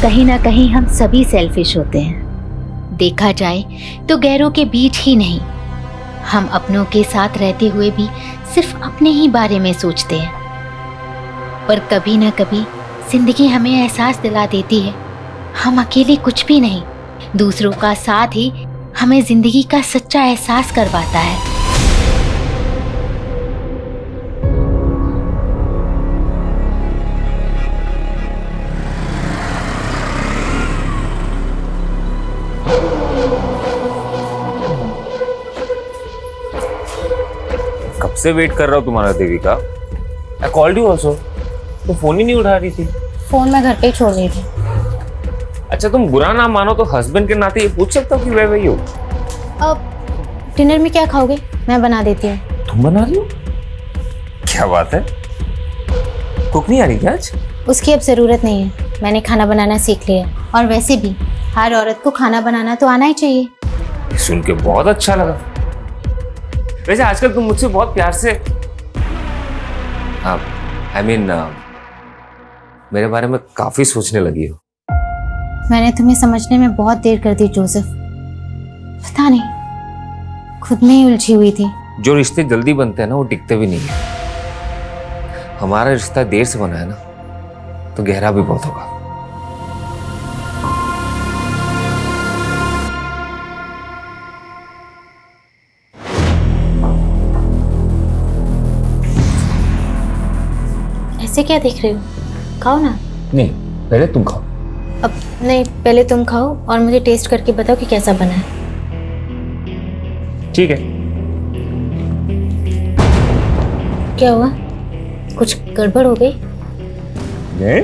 कहीं ना कहीं हम सभी सेल्फिश होते हैं। देखा जाए तो गैरों के बीच ही नहीं, हम अपनों के साथ रहते हुए भी सिर्फ अपने ही बारे में सोचते हैं। पर कभी ना कभी जिंदगी हमें एहसास दिला देती है हम अकेले कुछ भी नहीं। दूसरों का साथ ही हमें जिंदगी का सच्चा एहसास करवाता है। कब से वेट कर रहा हूँ तुम्हारा Devika. I called you also, तो फोन ही नहीं उठा रही थी। फोन मैं घर पे ही छोड़ दी थी। अच्छा तुम बुरा ना मानो तो हस्बैंड के नाते ये पूछ सकता हूँ कि वह वही हो। अब डिनर में क्या खाओगे? मैं बना देती हूँ। तुम बना रही हो? क्या बात है, कुक नहीं आ रही क्या आज? उसकी अब ज़रूरत नहीं है, मैंने खाना बनाना सीख लिया। और वैसे भी हर औरत को खाना बनाना तो आना ही चाहिए। सुन के बहुत अच्छा लगा। वैसे आजकल तुम मुझसे बहुत प्यार से मेरे बारे में काफी सोचने लगी हो। मैंने तुम्हें समझने में बहुत देर कर दी जोसेफ, पता नहीं, खुद में ही उलझी हुई थी। जो रिश्ते जल्दी बनते हैं ना वो टिकते भी नहीं है। हमारा रिश्ता देर से बना है ना तो गहरा भी बहुत होगा। ऐसे क्या देख रहे हो? खाओ ना। नहीं, पहले तुम खाओ। अब नहीं, पहले तुम खाओ और मुझे टेस्ट करके बताओ कि कैसा बना है। ठीक है। क्या हुआ? कुछ गड़बड़ हो गई? नहीं,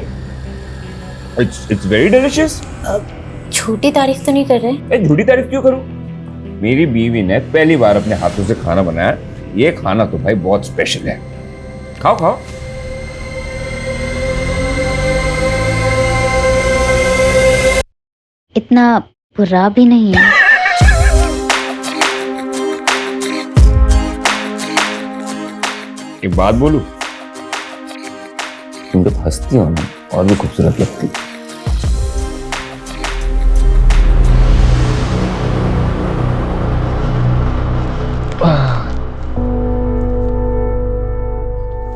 इट्स वेरी डिलीशियस। छोटी तारीफ तो नहीं कर रहे? झूठी तारीफ क्यों करूं? मेरी बीवी ने पहली बार अपने हाथों से खाना बनाया। ये खाना तो भाई बहुत स्पेशल है। खाओ खाओ। इतना बुरा भी नहीं है। एक बात बोलूं, तुम जब हंसती हो ना और भी खूबसूरत लगती।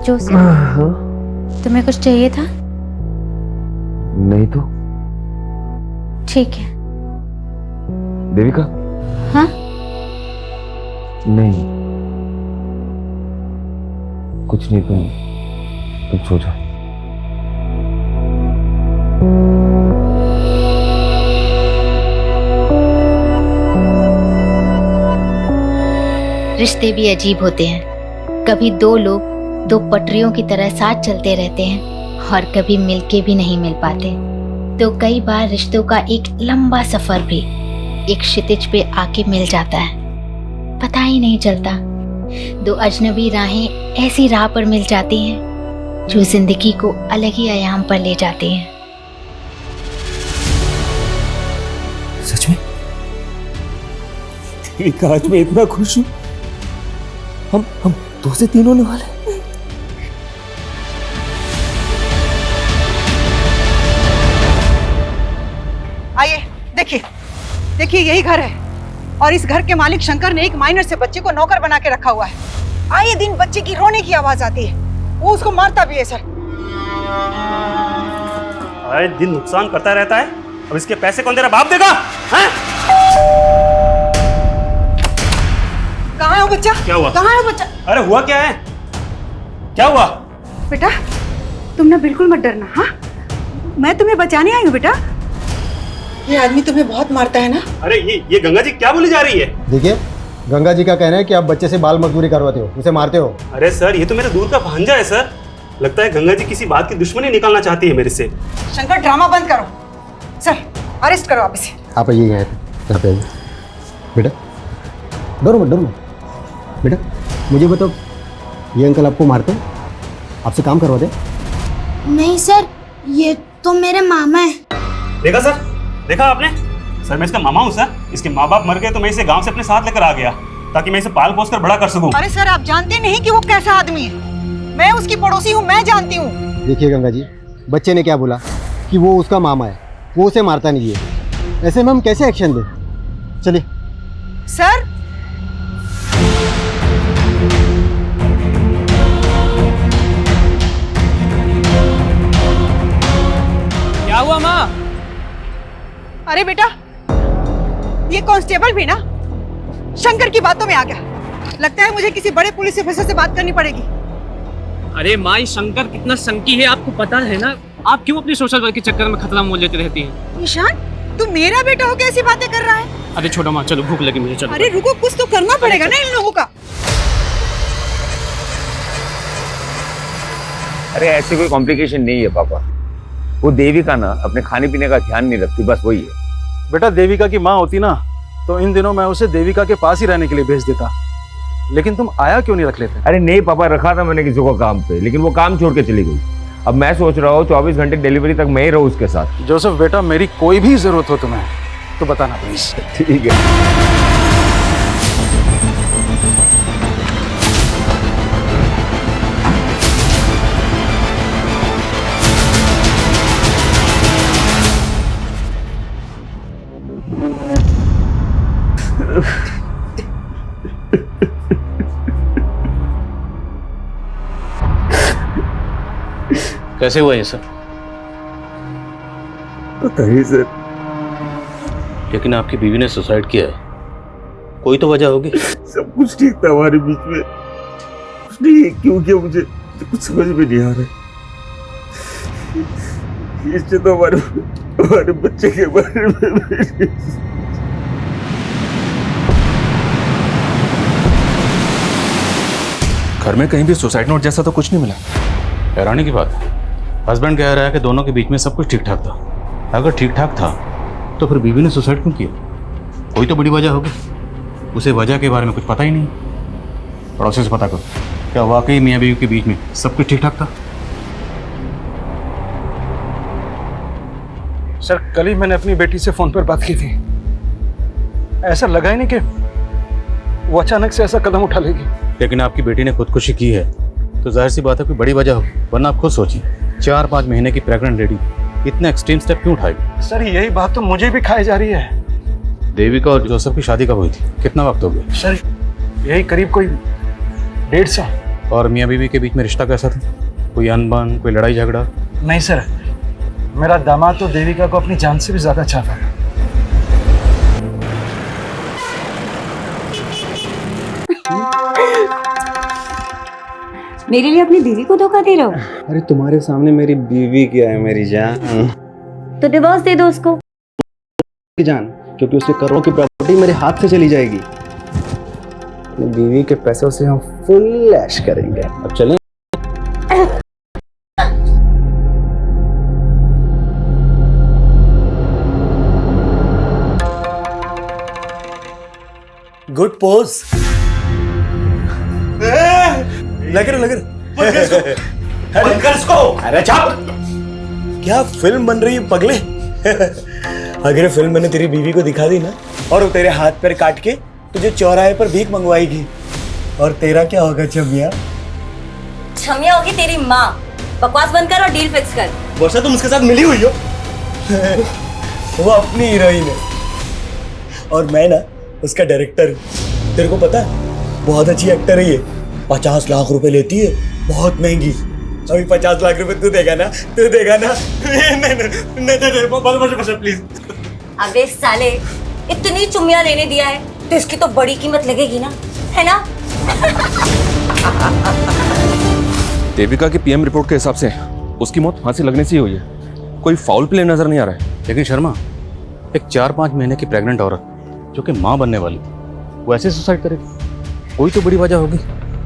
जोसेफ, तुम्हें कुछ चाहिए था? नहीं तो। ठीक है। देविका? हाँ? नहीं, कुछ नहीं। तुम सो जाओ। रिश्ते भी अजीब होते हैं। कभी दो लोग दो पटरियों की तरह साथ चलते रहते हैं और कभी मिलके भी नहीं मिल पाते। तो कई बार रिश्तों का एक लंबा सफर भी एक क्षितिज पे आके मिल जाता है, पता ही नहीं चलता। दो अजनबी राहें ऐसी राह पर मिल जाती हैं जो जिंदगी को अलग ही आयाम पर ले जाती हैं। सच में? आज मैं इतना खुश हूँ। हम 2 से 3 होने वाले। आइए, देखिए यही घर है और इस घर के मालिक शंकर ने एक माइनर से बच्चे को नौकर बना के रखा हुआ है। आए दिन बच्चे की रोने की आवाज आती है, वो उसको मारता भी है सर। आए दिन नुकसान करता रहता है, अब इसके पैसे कौन तेरा बाप देगा? हैं? कहाँ है वो बच्चा? क्या हुआ? कहाँ है वो बच्चा? अरे हुआ क्या है? क्या हुआ? बेटा तुम ना बिल्कुल मत डरना। हाँ, मैं तुम्हें बचाने आई हूँ बेटा। ये आदमी तुम्हें बहुत मारता है ना? अरे ये गंगा जी क्या बोली जा रही है? देखिए, गंगा जी का कहना है कि आप बच्चे से बाल मजदूरी करवाते हो, उसे मारते हो। अरे सर, ये तो मेरे दूर का भांजा है सर। लगता है गंगा जी किसी बात की दुश्मनी निकालना चाहती है मेरे से। शंकर ड्रामा बंद करो सर, अरेस्ट करो आप इसे। आप आइए यहाँ पे आइए। बेटा डरो मत। बेटा मुझे बताओ, ये अंकल आपको मारते हैं? आपसे काम करवाते? नहीं सर, ये तो मेरे मामा है। देखा सर, देखा आपने? सर मैं इसका मामा हूँ सर। इसके माँ बाप मर गए तो मैं इसे गांव से अपने साथ लेकर आ गया ताकि मैं इसे पाल पोस कर बड़ा कर सकूं। अरे सर, आप जानते नहीं कि वो कैसा आदमी है। मैं उसकी पड़ोसी हूँ, मैं जानती हूँ। देखिए गंगा जी, बच्चे ने क्या बोला कि वो उसका मामा है, वो उसे मारता नहीं है। ऐसे में हम कैसे एक्शन दें? चलिए। सर, क्या हुआ माँ? अरे बेटा, ये कांस्टेबल भी ना शंकर की बातों में आ गया। लगता है मुझे किसी बड़े पुलिस ऑफिसर से बात करनी पड़ेगी। अरे माँ, ये शंकर कितना संकी है आपको पता है ना। आप क्यों अपनी सोशल वर्क के चक्कर में खतरा मोल लेती रहती हैं? ईशान, तू मेरा बेटा हो कैसी बातें कर रहा है? अरे छोटा माँ, चलो भूख लगी मुझे, चलो। अरे रुको, कुछ तो करना पड़ेगा ना इन लोगों का। अरे ऐसी कोई कॉम्प्लिकेशन नहीं है पापा। वो देविका ना अपने खाने पीने का ध्यान नहीं रखती, बस वही है। बेटा देविका की माँ होती ना तो इन दिनों मैं उसे देविका के पास ही रहने के लिए भेज देता, लेकिन तुम आया क्यों नहीं रख लेते? अरे नहीं पापा, रखा था मैंने किसी को काम पे, लेकिन वो काम छोड़ के चली गई। अब मैं सोच रहा हूँ 24 घंटे डिलीवरी तक मैं ही रहूँ उसके साथ। जोसेफ बेटा, मेरी कोई भी जरूरत हो तुम्हें तो बताना प्लीज। ठीक है। कैसे हुआ ये सर? पता नहीं सर। लेकिन आपकी बीवी ने सुसाइड किया है, कोई तो वजह होगी। सब कुछ ठीक था हमारे बीच में, कुछ नहीं क्यों किया मुझे कुछ समझ में नहीं आ रहा। इससे तो हमारे बच्चे के बारे में घर में कहीं भी सुसाइड नोट जैसा तो कुछ नहीं मिला। हैरानी की बात है, हस्बैंड कह रहा है कि दोनों के बीच में सब कुछ ठीक ठाक था। अगर ठीक ठाक था तो फिर बीवी ने सुसाइड क्यों किया? कोई तो बड़ी वजह होगी। उसे वजह के बारे में कुछ पता ही नहीं। पड़ोसी से पता करो, क्या वाकई मियाँ बीवी के बीच में सब कुछ ठीक ठाक था? सर, कल ही मैंने अपनी बेटी से फोन पर बात की थी। ऐसा लगा ही नहीं कि वो अचानक से ऐसा कदम उठा लेगी। लेकिन आपकी बेटी ने खुदकुशी की है तो जाहिर सी बात है कोई बड़ी वजह होगी, वरना आप खुद सोचिए 4-5 महीने की प्रेग्नेंट लेडी इतना एक्सट्रीम स्टेप क्यों उठाएगी? सर, यही बात तो मुझे भी खाई जा रही है। देविका और जोसेफ की शादी कब हुई थी? कितना वक्त हो गया? सर, यही करीब कोई 1.5 साल। और मियाँ बीवी के बीच में रिश्ता कैसा था? कोई अनबन, कोई लड़ाई झगड़ा? नहीं सर, मेरा दामाद तो देविका को अपनी जान से भी ज्यादा चाहता था। मेरे लिए अपनी बीवी को धोखा दे रहे हो? अरे तुम्हारे सामने मेरी बीवी क्या है मेरी जान? तो डिवोर्स दे दो उसको। जान, क्योंकि उसके करोड़ों की प्रॉपर्टी मेरे हाथ से चली जाएगी। अपनी बीवी के पैसों से हम फुल ऐश करेंगे। अब चलें। Good pose. लग रहा अरे चुप। क्या फिल्म बन रही है पगले? अगर फिल्म मैंने तेरी बीवी को दिखा दी ना और वो तेरे हाथ पैर काट के तुझे चौराहे पर भीख मंगवाएगी, और तेरा क्या होगा छमिया? छमिया होगी तेरी माँ। बकवास बंद कर और डील फिक्स कर। वर्षा, तुम उसके साथ मिली हुई हो? वो अपनी हीरोइन है और मैं ना उसका डायरेक्टर। तेरे को पता है बहुत अच्छी एक्टर है ये। 50 लाख रुपए लेती है, बहुत महंगी। अभी 50 लाख रुपए तू देगा ना? नहीं प्लीज। अबे साले, इतनी चुम्मियां देने दिया है तो इसकी तो बड़ी कीमत लगेगी ना, है ना? देविका की पीएम रिपोर्ट के हिसाब से उसकी मौत फांसी लगने से ही हुई है। कोई फाउल प्ले नजर नहीं आ रहा है। लेकिन शर्मा, एक 4-5 महीने की प्रेग्नेंट औरत जो कि माँ बनने वाली वो ऐसे सुसाइड करेगी? कोई तो बड़ी वजह होगी।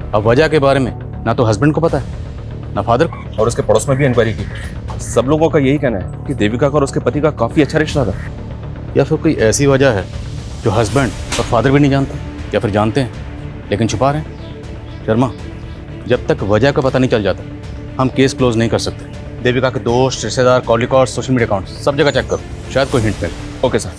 अब वजह के बारे में ना तो हस्बैंड को पता है ना फादर को। और उसके पड़ोस में भी इंक्वायरी की। सब लोगों का यही कहना है कि देविका का और उसके पति का काफी अच्छा रिश्ता था। या फिर कोई ऐसी वजह है जो हस्बैंड और फादर भी नहीं जानते, या फिर जानते हैं लेकिन छुपा रहे हैं। शर्मा, जब तक वजह का पता नहीं चल जाता हम केस क्लोज नहीं कर सकते। देविका के दोस्त, रिश्तेदार, call record, social media account सब जगह चेक करो, शायद कोई हिंट मिले। Okay sir.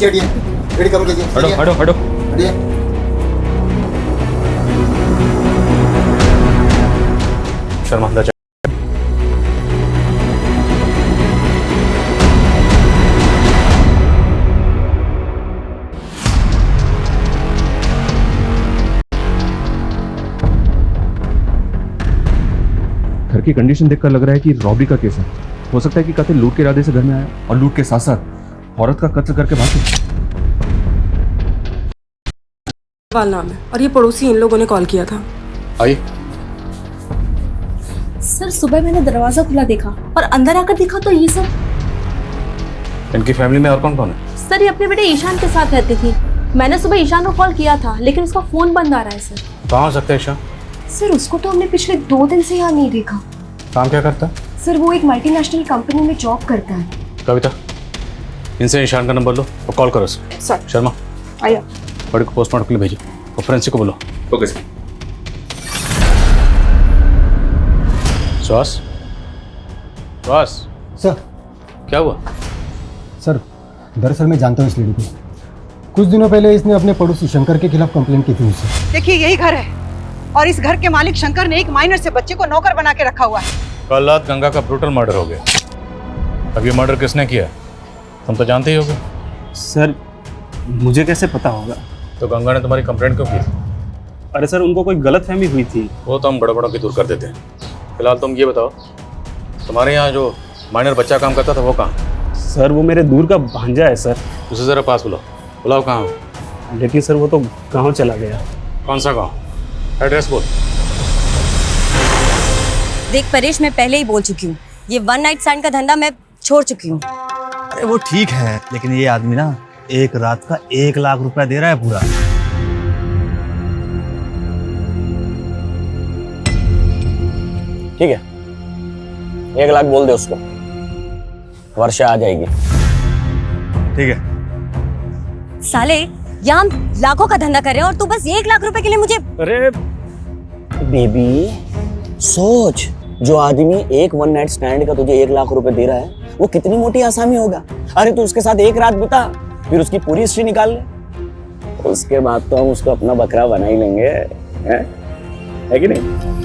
नीचे हटिए, गाड़ी कम कीजिए। हटो हटो हटो। हटिए। शर्मा अंदर जा। घर की कंडीशन देखकर लग रहा है कि रॉबरी का केस है। हो सकता है कि कातिल लूट के इरादे से घर में आया और लूट के साथ साथ औरत का कत्ल करके भाग गया। वाल नाम है और ये पड़ोसी इन लोगों ने कॉल किया था। आइए। सर सुबह मैंने दरवाजा खुला देखा और अंदर आकर देखा तो ये सब। इनकी फैमिली में और कौन कौन है? सर ये अपने बेटे ईशान के साथ रहती थी। मैंने सुबह ईशान को कॉल किया था लेकिन उसका फोन बंद आ रहा है सर। कहाँ हो सकता है ईशान? सर उसको तो हमने पिछले 2 दिन से यहाँ नहीं देखा। काम क्या करता है? सर वो एक मल्टीनेशनल कंपनी में जॉब करता है। कविता, इनसे ईशान का नंबर लो और कॉल करो सर। शर्मा आइए। बड़ी को पोस्टमार्टम के लिए भेजो और फोरेंसिक को बोलो। Okay sir. श्वास, श्वास। सर। क्या हुआ? सर दरअसल मैं जानता हूँ इस लेडी को। कुछ दिनों पहले इसने अपने पड़ोसी शंकर के खिलाफ कंप्लेंट की थी मुझसे। देखिए यही घर है और इस घर के मालिक शंकर ने एक माइनर से बच्चे को नौकर बना के रखा हुआ है। कल रात गंगा का ब्रूटल मर्डर हो गया। अब ये मर्डर किसने किया तुम तो जानते ही होगे। सर मुझे कैसे पता होगा? तो गंगा ने तुम्हारी कंप्लेंट क्यों की? अरे सर उनको कोई गलतफहमी हुई थी। वो तो हम बड़ों की दूर कर देते हैं। फिलहाल तुम ये बताओ, तुम्हारे यहाँ जो माइनर बच्चा काम करता था वो कहाँ? सर वो मेरे दूर का भांजा है सर। उसे जरा पास बुलाओ। बुलाओ कहाँ हो? लेकिन सर वो तो गाँव चला गया। कौन सा गाँव? एड्रेस बोल। देख परेश, मैं पहले ही बोल चुकी हूँ, ये 1 नाइट स्टैंड का धंधा मैं छोड़ चुकी हूँ। अरे वो ठीक है, लेकिन ये आदमी ना एक रात का 1 लाख रुपया दे रहा है पूरा। ठीक है, 1 लाख बोल दे उसको, वर्षा आ जाएगी। ठीक है। साले यहाँ हम लाखों का धंधा कर रहे हैं और तू बस 1 लाख रुपए के लिए मुझे। अरे बेबी सोच, जो आदमी एक 1 नाइट स्टैंड का तुझे 1 लाख रुपए दे रहा है वो कितनी मोटी आसामी होगा। अरे तू उसके साथ एक रात बिता, फिर उसकी पूरी हिस्ट्री निकाल ले, उसके बाद तो हम उसको अपना बकरा बना ही लेंगे, है कि नहीं?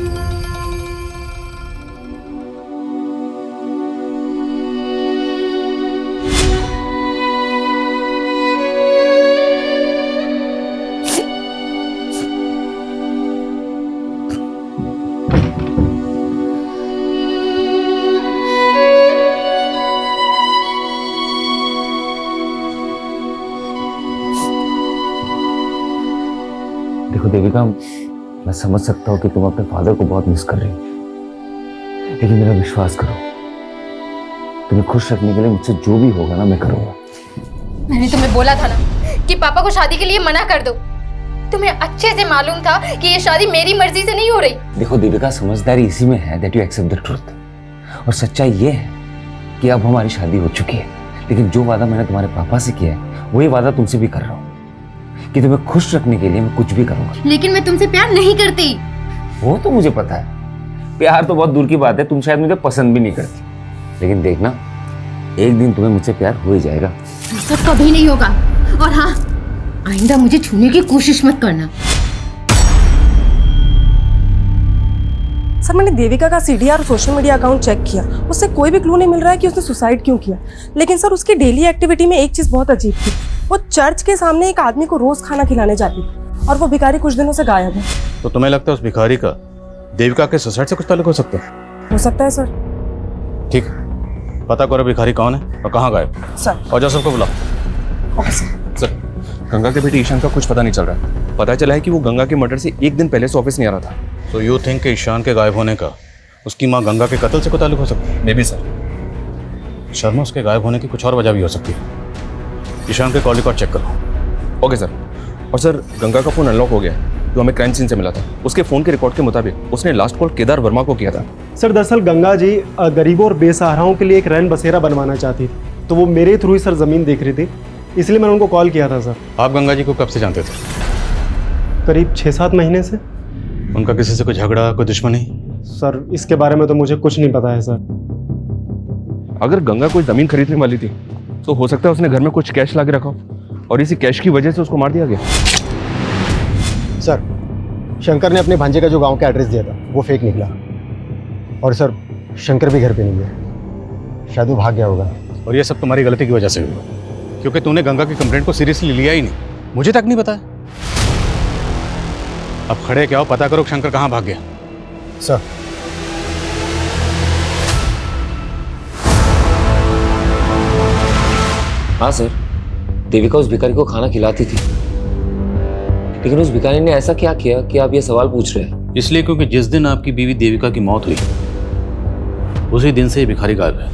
देखो देविका, मैं समझ सकता हूँ कि तुम अपने फादर को बहुत मिस कर रही हो, लेकिन मेरा विश्वास करो, तुम्हें खुश रखने के लिए मुझसे जो भी होगा ना मैं करूँगा। मैंने तुम्हें बोला था ना कि पापा को शादी के लिए मना कर दो। तुम्हें अच्छे से मालूम था कि ये शादी मेरी मर्जी से नहीं हो रही। देखो देविका, समझदारी इसी में है that you accept the truth. और सच्चाई ये है कि अब हमारी शादी हो चुकी है, लेकिन जो वादा मैंने तुम्हारे पापा से किया है वही वादा तुमसे भी कर रहा हूँ कि तुम्हें खुश रखने के लिए मैं कुछ भी करूंगा। लेकिन मैं तुमसे प्यार नहीं करती। वो तो मुझे पता है, प्यार तो बहुत दूर की बात है, तुम शायद मुझे पसंद भी नहीं करती, लेकिन देखना एक दिन तुम्हें मुझसे प्यार हो ही जाएगा। ऐसा कभी नहीं होगा। और हाँ, आइंदा मुझे छूने की कोशिश मत करना। सर मैंने देविका का सीडीआर और सोशल मीडिया अकाउंट चेक किया, उससे कोई भी क्लू नहीं मिल रहा है कि उसने सुसाइड क्यों किया। लेकिन सर उसकी डेली एक्टिविटी में एक चीज बहुत अजीब थी, वो चर्च के सामने एक आदमी को रोज खाना खिलाने जाती थी और वो भिखारी कुछ दिनों से गायब है। तो तुम्हें लगता है उस भिखारी का देविका के सुसाइड से कुछ ताल्लुक हो सकता है? हो सकता है सर। ठीक है, पता करो भिखारी कौन है और कहाँ गायब सर। और जाओ सबको बुलाओ। Okay sir. सर, गंगा के बेटे ईशान का कुछ पता नहीं चल रहा है। पता चला है कि वो गंगा के मर्डर से 1 दिन पहले से ऑफिस नहीं आ रहा था। तो यू थिंक कि ईशान के गायब होने का उसकी माँ गंगा के कत्ल से कोई ताल्लुक हो सकता है? May be sir. शर्मा, उसके गायब होने की कुछ और वजह भी हो सकती है। ईशान के कॉल रिकॉर्ड चेक करो। Okay sir. और सर, गंगा का फोन अनलॉक हो गया है जो हमें क्राइम सीन से मिला था। उसके फोन के रिकॉर्ड के मुताबिक उसने लास्ट कॉल केदार वर्मा को किया था। सर दरअसल गंगा जी गरीबों और बेसहाराओं के लिए एक रैन बसेरा बनवाना चाहती थी, तो वो मेरे थ्रू ही सर ज़मीन देख रही थी, इसलिए मैंने उनको कॉल किया था सर। आप गंगा जी को कब से जानते थे? करीब 6-7 महीने से। उनका किसी से कोई झगड़ा, कोई दुश्मनी? सर इसके बारे में तो मुझे कुछ नहीं पता है सर। अगर गंगा कोई जमीन खरीदने वाली थी तो हो सकता है उसने घर में कुछ कैश ला के रखा हो। और इसी कैश की वजह से उसको मार दिया गया। सर, शंकर ने अपने भांजे का जो गांव का एड्रेस दिया था वो फेक निकला। और सर, शंकर भी घर पे नहीं है, शायद वो भाग गया होगा। और ये सब तुम्हारी गलती की वजह से हुआ, क्योंकि तूने गंगा की कंप्लेंट को सीरियसली लिया ही नहीं, मुझे तक नहीं बताया। अब खड़े क्या हो, पता करो शंकर कहाँ भाग गया। सर, हाँ सर, देविका उस भिखारी को खाना खिलाती थी, लेकिन उस भिखारी ने ऐसा क्या किया कि आप ये सवाल पूछ रहे हैं? इसलिए क्योंकि जिस दिन आपकी बीवी देविका की मौत हुई उसी दिन से ये भिखारी गायब है।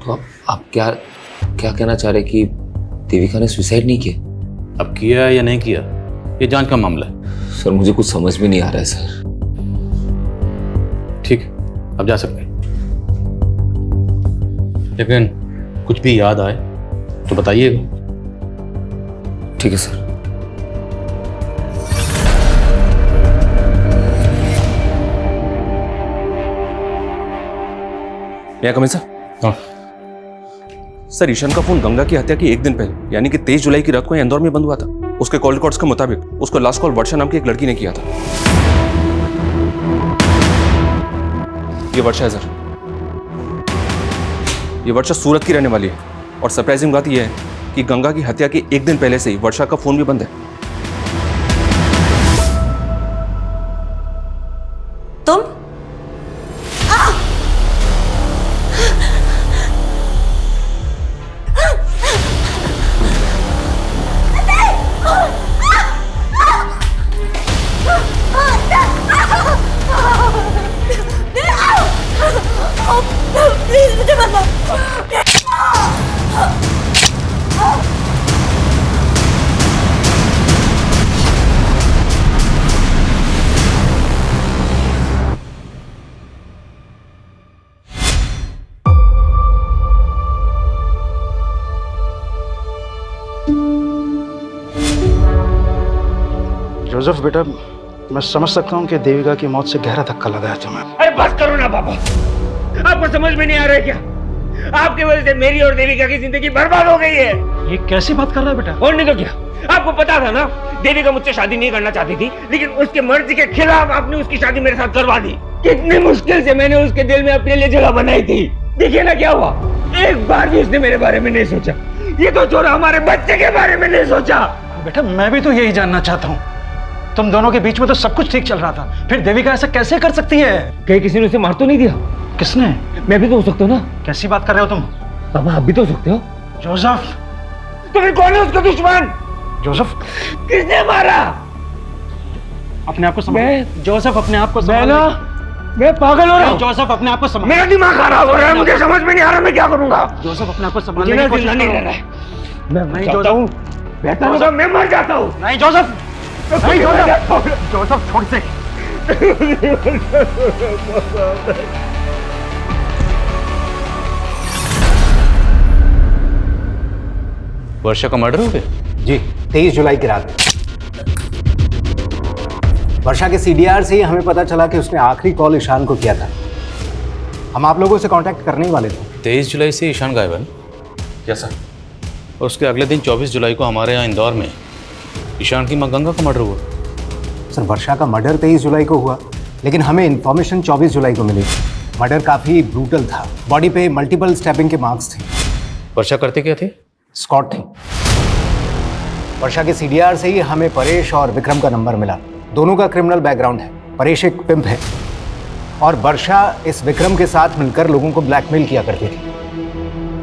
तो आप क्या कहना चाह रहे कि देविका ने सुसाइड नहीं किया? अब किया या नहीं किया ये जांच का मामला है। सर, मुझे कुछ समझ में नहीं आ रहा है सर। ठीक, अब जा सकते हैं, लेकिन कुछ भी याद आए तो बताइएगा। ठीक है सर। मैं कमिंग सर? हाँ सर, ईशान का फोन गंगा की हत्या की एक दिन पहले यानी कि 23 जुलाई की रात को इंदौर में बंद हुआ था। उसके कॉल रिकॉर्ड्स के मुताबिक उसको लास्ट कॉल वर्षा नाम की एक लड़की ने किया था। ये वर्षा है सर, ये वर्षा सूरत की रहने वाली है। और सरप्राइजिंग बात यह है कि गंगा की हत्या के एक दिन पहले से ही वर्षा का फोन भी बंद है। तुम प्लीज मुझे मत मारो। जोसेफ बेटा, मैं समझ सकता हूँ कि देविका की मौत से गहरा धक्का लगा है तुम्हें। अरे बस करो ना पापा, आपको समझ में नहीं आ रहा है क्या? आपकी वजह से मेरी और देविका की जिंदगी बर्बाद हो गई है। ये कैसी बात कर रहा है बेटा? और नहीं तो क्या, आपको पता था ना देविका मुझसे शादी नहीं करना चाहती थी, लेकिन उसके मर्जी के खिलाफ आपने उसकी शादी मेरे साथ करवा दी। कितनी मुश्किल से मैंने उसके दिल में अपने लिए जगह बनाई थी। देखिए ना क्या हुआ, एक बार भी उसने मेरे बारे में नहीं सोचा। ये तो छोड़ा, हमारे बच्चे के बारे में नहीं सोचा। बेटा, मैं भी तो यही जानना चाहता हूँ। तुम दोनों के बीच में तो सब कुछ ठीक चल रहा था, फिर देविका ऐसा कैसे कर सकती है? कहीं किसी ने उसे मार तो नहीं दिया? किसने? मैं भी तो हो सकता हूँ ना। कैसी बात कर रहे हो तुम? पापा आप भी तो हो सकते हो। जोसेफ, तो फिर कौन है उसका दुश्मन? जोसेफ, किसने मारा? अपने आप को संभालो। जोसेफ, अपने आप को संभालो। मैं पागल हो रहा हूँ। जोसेफ, अपने आप को संभालो। मेरा दिमाग खराब हो रहा है, मुझे समझ में नहीं आ रहा मैं क्या करूँगा। जोसेफ, अपने आप को संभालने की कोशिश करो। मैं नहीं जाता हूँ, बेहतर होगा मैं मर जाता हूँ। नहीं जोसेफ, नहीं जोसेफ, जोसेफ छोड़ दे। वर्षा का मर्डर हो गया? जी, 23 जुलाई की रात। वर्षा के सीडीआर से ही हमें पता चला कि उसने आखिरी कॉल ईशान को किया था। हम आप लोगों से कांटेक्ट करने ही वाले थे। 23 जुलाई से ईशान गायब है? Yes sir. और उसके अगले दिन 24 जुलाई को हमारे यहाँ इंदौर में ईशान की माँ गंगा का मर्डर हुआ। सर, वर्षा का मर्डर 23 जुलाई को हुआ, लेकिन हमें इन्फॉर्मेशन 24 जुलाई को मिली। मर्डर काफी ब्रूटल था, बॉडी पे मल्टीपल स्टैबिंग के मार्क्स थे। वर्षा करते क्या थे? स्कॉट थी। वर्षा के सीडीआर से ही हमें परेश और विक्रम का नंबर मिला। दोनों का क्रिमिनल बैकग्राउंड है। परेश एक पिंप है और वर्षा इस विक्रम के साथ मिलकर लोगों को ब्लैकमेल किया करती थी।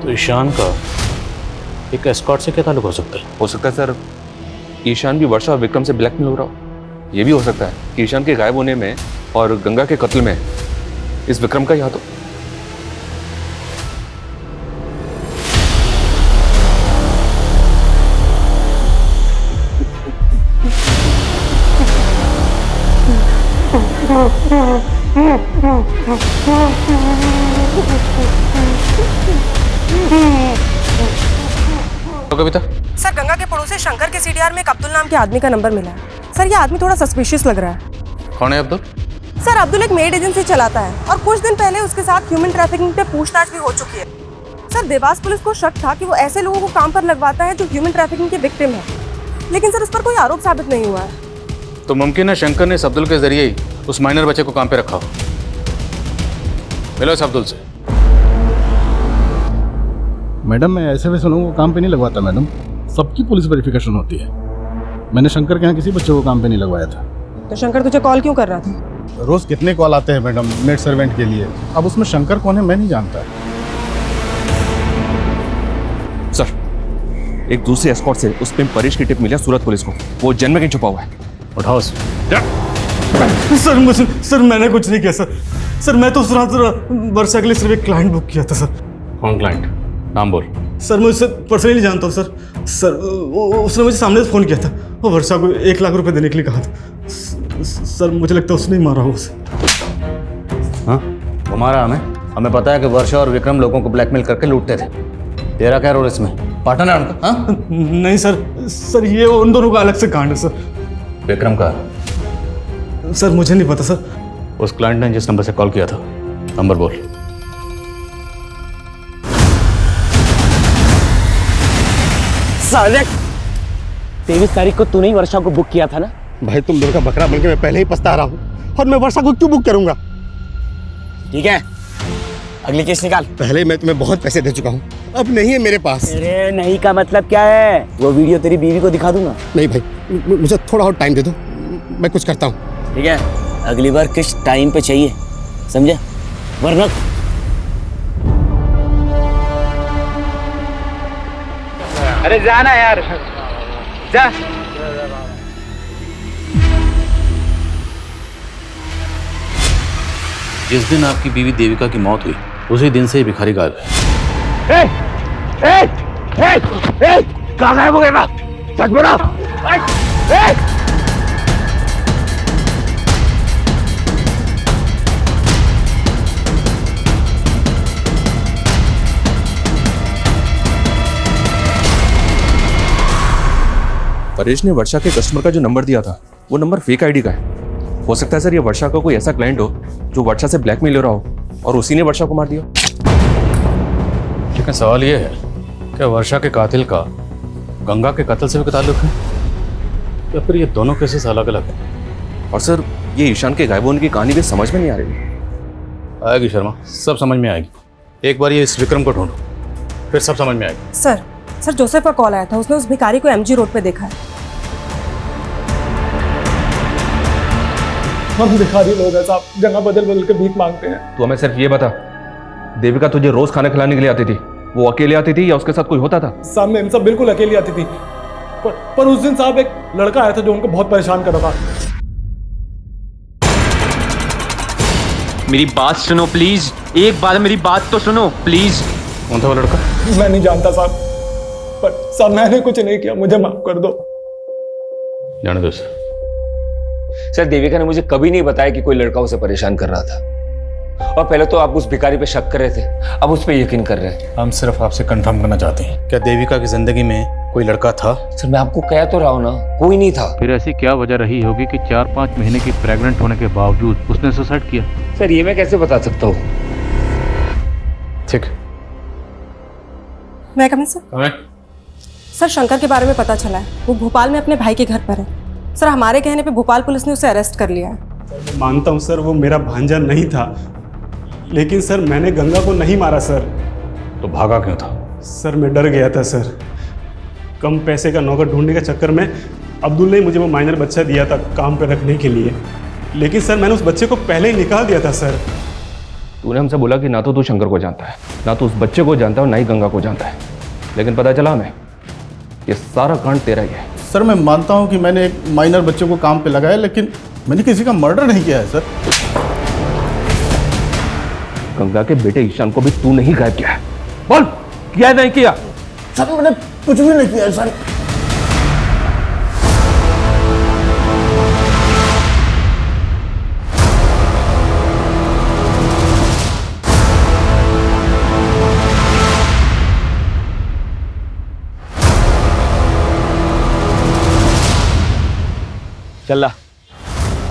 तो ईशान का एक एस्कॉर्ट से क्या ताल्लुक हो सकता है? हो सकता है सर ईशान भी वर्षा और विक्रम से ब्लैकमेल हो रहा हो। ये भी हो सकता है कि ईशान के गायब होने में और गंगा के कत्ल में इस विक्रम का ही हाथ हो। कविता सर, गंगा के पड़ोसी शंकर के सीडीआर में एक अब्दुल नाम के आदमी का नंबर मिला है। सर, ये आदमी थोड़ा सस्पिशियस लग रहा है। कौन है अब्दुल? सर, अब्दुल एक मेड एजेंसी चलाता है और कुछ दिन पहले उसके साथ ह्यूमन ट्रैफिकिंग पे पूछताछ भी हो चुकी है। सर देवास पुलिस को शक था कि वो ऐसे लोगों को काम पर लगवाता है जो ह्यूमन ट्रैफिकिंग के विक्टिम है, लेकिन सर उस पर कोई आरोप साबित नहीं हुआ है। तो मुमकिन है शंकर ने इस अब्दुल के जरिए ही उस माइनर बच्चे को काम पे रखा हो। मिलो इस अब्दुल से। मैडम, मैं ऐसे वैसे लोगों को काम पे नहीं लगवाता मैडम, सबकी पुलिस वेरिफिकेशन होती है। मैंने शंकर के यहाँ किसी बच्चे को काम पे नहीं लगवाया था। तो शंकर तुझे कॉल क्यों कर रहा था? रोज कितने कॉल आते हैं मैडम मेड सर्वेंट के लिए, अब उसमें शंकर कौन है मैं नहीं जानता। सर, एक दूसरे एस्कॉर्ट से उस पिंप परेश की टिप मिला सूरत पुलिस को। वो जन्म में कहीं छुपा हुआ है। उठाओ सर मैंने कुछ नहीं किया सर मैं तो उस रात वर्षा के लिए सिर्फ एक क्लाइंट बुक किया था सर। कौन क्लाइंट? नाम बोल। सर मैं उससे पर्सनली जानता हूँ सर उसने मुझे सामने से फ़ोन किया था, वो वर्षा को 1 लाख रुपए देने के लिए कहा था। सर मुझे लगता है उसने ही मारा हो उसे। हाँ, वो मारा हमें पता है कि वर्षा और विक्रम लोगों को ब्लैकमेल करके लूटते थे। तेरा क्या रोल इसमें? पार्टनर है उनका? हाँ? नहीं सर ये उन दोनों का अलग से कांड है सर। विक्रम का? सर मुझे नहीं पता सर। उस क्लाइंट ने जिस नंबर से कॉल किया था, नंबर बोल। साले 23 तारीख को तूने ही वर्षा को बुक किया था ना? भाई तुम दोनों का बकरा बनके मैं पहले ही पछता रहा हूँ, और मैं वर्षा को क्यों बुक करूंगा? ठीक है, अगली केस निकाल। पहले मैं तुम्हें बहुत पैसे दे चुका हूँ, अब नहीं है मेरे पास। अरे नहीं का मतलब क्या है? वो वीडियो तेरी बीवी को दिखा दूंगा। नहीं भाई, मुझे थोड़ा और टाइम दे दो, मैं कुछ करता हूँ। ठीक है, अगली बार किस टाइम पे चाहिए, समझे? वरना अरे जाना यार, जा। जिस दिन आपकी बीवी देविका की मौत हुई उसी दिन से ही भिखारी गायब है। कहाँ गायब हो गया? सच बोला। परेश ने वर्षा के कस्टमर का जो नंबर दिया था वो नंबर फेक आईडी का है। हो सकता है सर ये वर्षा का कोई ऐसा क्लाइंट हो जो वर्षा से ब्लैकमेल ले रहा हो और उसी ने वर्षा को मार दिया। लेकिन सवाल ये है कि वर्षा के कातिल का गंगा के कत्ल से भी ताल्लुक है या फिर ये दोनों केसेस अलग अलग हैं? और सर ये ईशान के गायब होने की कहानी भी समझ में नहीं आ रही। आएगी शर्मा, सब समझ में आएगी। एक बार ये इस विक्रम को ढूंढो, फिर सब समझ में आएगी। सर जोसेफ का कॉल आया था, उसने उस भिखारी को एमजी रोड पे देखा है। हम भिखारी लोग हैं साहब, जगह बदल बदल के भीख मांगते हैं। तो हमें सिर्फ ये बता, देविका तुझे रोज खाना खिलाने के लिए आती थी, वो अकेले आती थी या उसके साथ कोई होता था? साहब मैम सब बिल्कुल अकेली आती थी, पर उस दिन साहब एक लड़का आया था जो उनको बहुत परेशान कर रहा था। मेरी बात सुनो प्लीज, एक बार मेरी बात तो सुनो प्लीज। कौन था वो लड़का? मैं नहीं जानता साहब, पर साहब मैंने कुछ नहीं किया, मुझे माफ कर दो। जाने दो सर। देविका ने मुझे कभी नहीं बताया कि कोई लड़का उसे परेशान कर रहा था, और पहले तो आप उस भिखारी पे शक कर रहे थे, अब उस पे यकीन कर रहे हैं। हम सिर्फ आपसे कंफर्म करना चाहते हैं, क्या देविका की जिंदगी में कोई लड़का था? सर मैं आपको कह तो रहा हूँ ना, कोई नहीं था। फिर ऐसी क्या वजह रही होगी कि 4-5 महीने की प्रेग्नेंट होने के बावजूद उसने सुसाइड किया? सर ये मैं कैसे बता सकता हूँ? ठीक। मैं कमिंग सर? सर शंकर के बारे में पता चला है, वो भोपाल में अपने भाई के घर पर है। सर हमारे कहने पे भोपाल पुलिस ने उसे अरेस्ट कर लिया है। मानता हूँ सर वो मेरा भांजा नहीं था, लेकिन सर मैंने गंगा को नहीं मारा सर। तो भागा क्यों था? सर मैं डर गया था सर, कम पैसे का नौकर ढूंढने के चक्कर में अब्दुल ने मुझे वो माइनर बच्चा दिया था काम पे रखने के लिए, लेकिन सर मैंने उस बच्चे को पहले ही निकाल दिया था सर। तूने हमसे बोला कि ना तो तू शंकर को जानता है, ना तो उस बच्चे को जानता है और ना ही गंगा को जानता है, लेकिन पता चला हमें ये सारा कांड तेरा ही है। सर मैं मानता हूँ कि मैंने एक माइनर बच्चे को काम पे लगाया, लेकिन मैंने किसी का मर्डर नहीं किया है सर। गंगा के बेटे ईशान को भी तू नहीं गायब किया है? बोल, किया नहीं किया? सर मैंने कुछ भी नहीं किया सर। चल ला,